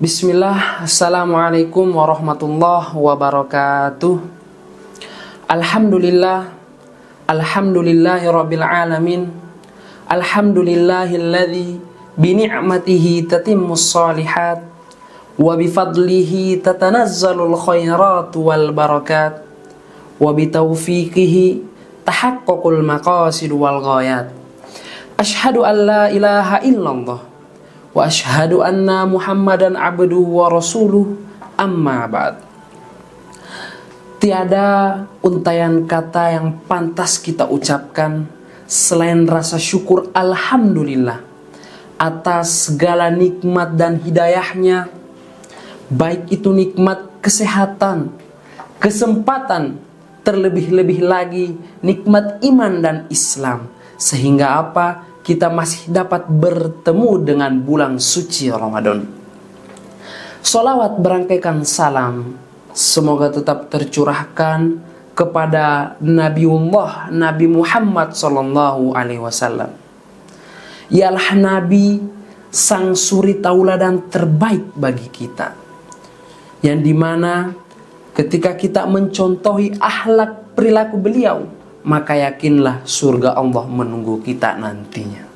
Bismillah, Assalamualaikum warahmatullahi wabarakatuh. Alhamdulillah, alhamdulillahi rabbil alamin. Alhamdulillahilladzi bini'matihi tatimmus shalihat wa bifadlihi tatanazzalul khairat wal barakat wa bitaufiqihi tahaqqaqul maqasid wal ghayat. Asyhadu an la ilaha illallah wa asyhadu anna Muhammadan abduhu wa rasuluh, amma ba'd. Tiada untayan kata yang pantas kita ucapkan selain rasa syukur alhamdulillah atas segala nikmat dan hidayahnya, baik itu nikmat kesehatan, kesempatan, terlebih-lebih lagi nikmat iman dan Islam, sehingga apa? Kita masih dapat bertemu dengan bulan suci Ramadan. Sholawat berangkaikan salam semoga tetap tercurahkan kepada Nabiullah Nabi Muhammad sallallahu alaihi wasallam. Ialah Nabi sang suri tauladan terbaik bagi kita, yang dimana ketika kita mencontohi akhlak perilaku beliau, maka yakinlah surga Allah menunggu kita nantinya.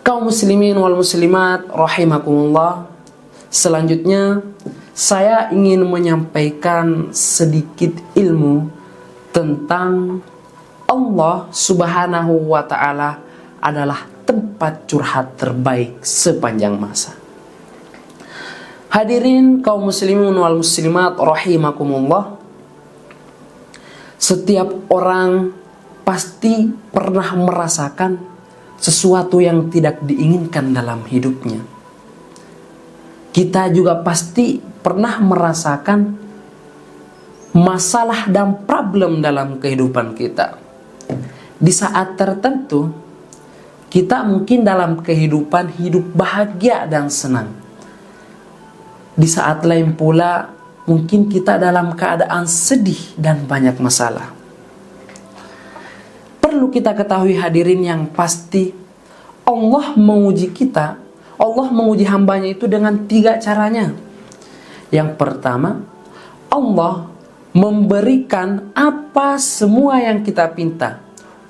Kaum muslimin wal muslimat rahimakumullah, selanjutnya saya ingin menyampaikan sedikit ilmu tentang Allah Subhanahu wa ta'ala adalah tempat curhat terbaik sepanjang masa. Hadirin kaum muslimin wal muslimat rahimakumullah, setiap orang pasti pernah merasakan sesuatu yang tidak diinginkan dalam hidupnya. Kita juga pasti pernah merasakan masalah dan problem dalam kehidupan kita. Di saat tertentu, kita mungkin dalam kehidupan hidup bahagia dan senang. Di saat lain pula, mungkin kita dalam keadaan sedih dan banyak masalah. Perlu kita ketahui hadirin yang pasti, Allah menguji kita, Allah menguji hambanya itu dengan 3 caranya. Yang pertama, Allah memberikan apa semua yang kita pinta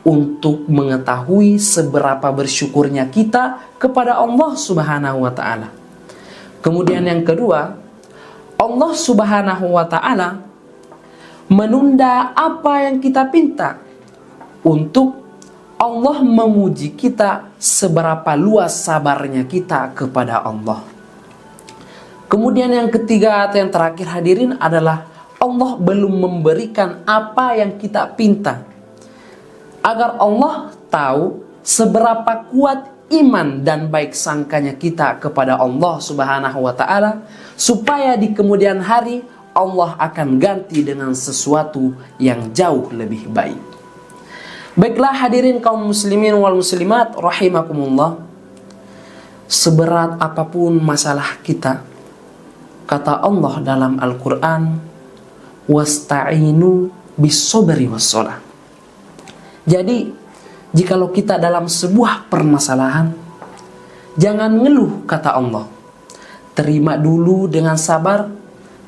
untuk mengetahui seberapa bersyukurnya kita kepada Allah Subhanahu wa ta'ala. Kemudian yang kedua, Allah Subhanahu wa ta'ala menunda apa yang kita pinta untuk Allah menguji kita seberapa luas sabarnya kita kepada Allah. Kemudian yang ketiga atau yang terakhir hadirin adalah Allah belum memberikan apa yang kita pinta, agar Allah tahu seberapa kuat iman dan baik sangkanya kita kepada Allah Subhanahu wa ta'ala, supaya di kemudian hari Allah akan ganti dengan sesuatu yang jauh lebih baik. Baiklah hadirin kaum muslimin wal muslimat rahimakumullah, seberat apapun masalah kita, kata Allah dalam Al-Quran, wasta'inu bis-sabri was-shalah. Jadi jikalau kita dalam sebuah permasalahan, jangan ngeluh, kata Allah. Terima dulu dengan sabar,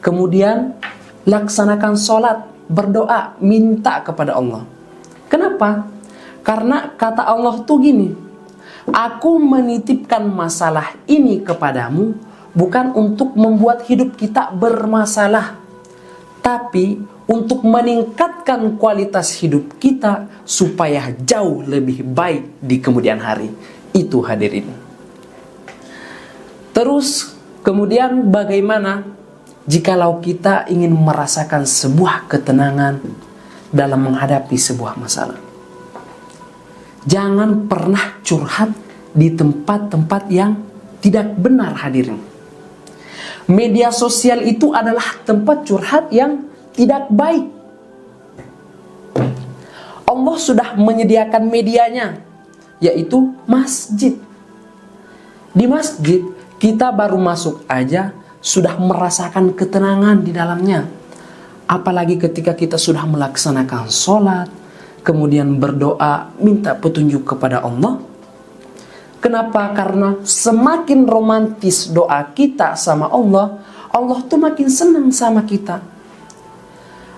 kemudian laksanakan sholat, berdoa, minta kepada Allah. Kenapa? Karena kata Allah tuh gini, aku menitipkan masalah ini kepadamu bukan untuk membuat hidup kita bermasalah, tapi untuk meningkatkan kualitas hidup kita supaya jauh lebih baik di kemudian hari. Itu hadirin. Terus kemudian bagaimana jikalau kita ingin merasakan sebuah ketenangan dalam menghadapi sebuah masalah? Jangan pernah curhat di tempat-tempat yang tidak benar hadirin. Media sosial itu adalah tempat curhat yang tidak baik. Allah sudah menyediakan medianya, yaitu masjid. Di masjid kita baru masuk aja sudah merasakan ketenangan di dalamnya. Apalagi ketika kita sudah melaksanakan sholat, kemudian berdoa, minta petunjuk kepada Allah. Kenapa? Karena semakin romantis doa kita sama Allah, Allah tuh makin senang sama kita.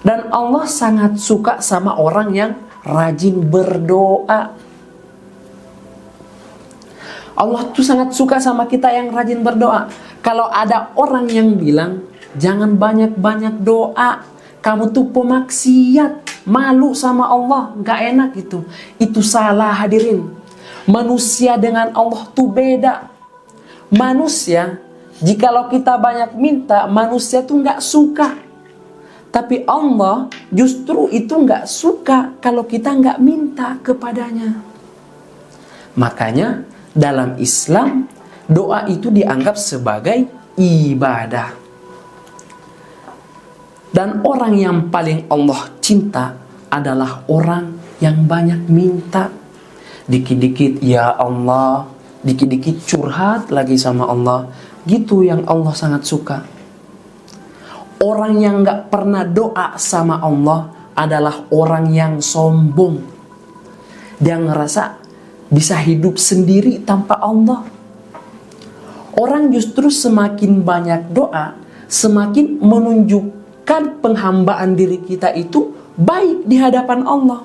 Dan Allah sangat suka sama orang yang rajin berdoa. Allah tuh sangat suka sama kita yang rajin berdoa. Kalau ada orang yang bilang, jangan banyak-banyak doa, kamu tuh pemaksiat, malu sama Allah, gak enak gitu. Itu salah hadirin. Manusia dengan Allah tuh beda. Manusia, jikalau kita banyak minta, manusia tuh gak suka. Tapi Allah justru itu gak suka kalau kita gak minta kepadanya. Makanya dalam Islam, doa itu dianggap sebagai ibadah. Dan orang yang paling Allah cinta adalah orang yang banyak minta. Dikit-dikit ya Allah, dikit-dikit curhat lagi sama Allah. Gitu yang Allah sangat suka. Orang yang gak pernah doa sama Allah adalah orang yang sombong. Dia ngerasa bisa hidup sendiri tanpa Allah. Orang justru semakin banyak doa, semakin menunjukkan penghambaan diri kita itu baik di hadapan Allah.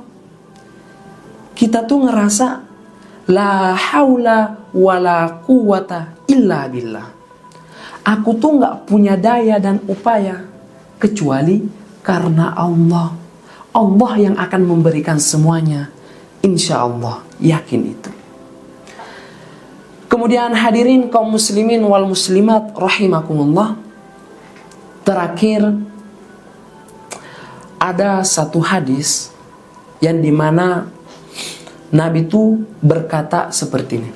Kita tuh ngerasa la haula wala quwata illa billah. Aku tuh gak punya daya dan upaya kecuali karena Allah. Allah yang akan memberikan semuanya. Insya Allah, yakin itu. Kemudian hadirin kaum muslimin wal muslimat rahimakumullah. Terakhir, ada satu hadis yang dimana Nabi itu berkata seperti ini.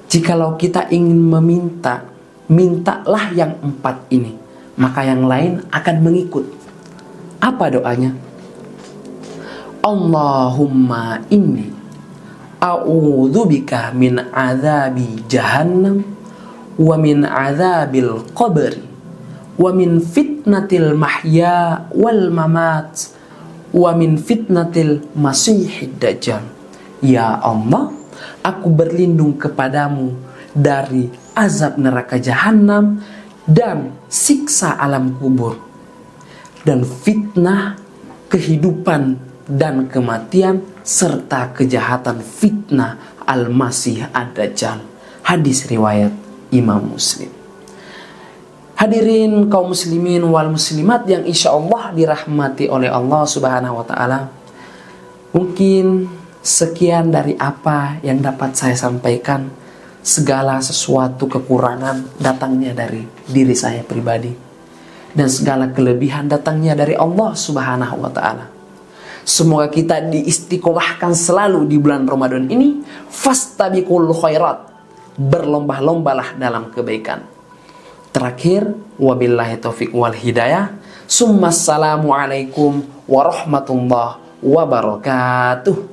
Jikalau kita ingin meminta, mintalah yang 4 ini, maka yang lain akan mengikut. Apa doanya? Allahumma inni a'udzubika min azabi jahannam wa min azabil qabri wa min fitnatil mahya wal mamat wa min fitnatil masihid dajjal. Ya Allah, aku berlindung kepadamu dari azab neraka jahanam dan siksa alam kubur dan fitnah kehidupan dan kematian serta kejahatan fitnah al-masih ad-dajjal. Hadis riwayat Imam Muslim. Hadirin kaum muslimin wal muslimat yang insya Allah dirahmati oleh Allah subhanahu wa ta'ala. Mungkin sekian dari apa yang dapat saya sampaikan. Segala sesuatu kekurangan datangnya dari diri saya pribadi, dan segala kelebihan datangnya dari Allah subhanahu wa ta'ala. Semoga kita diistiqomahkan selalu di bulan Ramadan ini. Fastabiqul khairat, berlomba-lombalah dalam kebaikan. Terakhir, wabillahi taufiq wal hidayah. Summa assalamualaikum warahmatullahi wabarakatuh.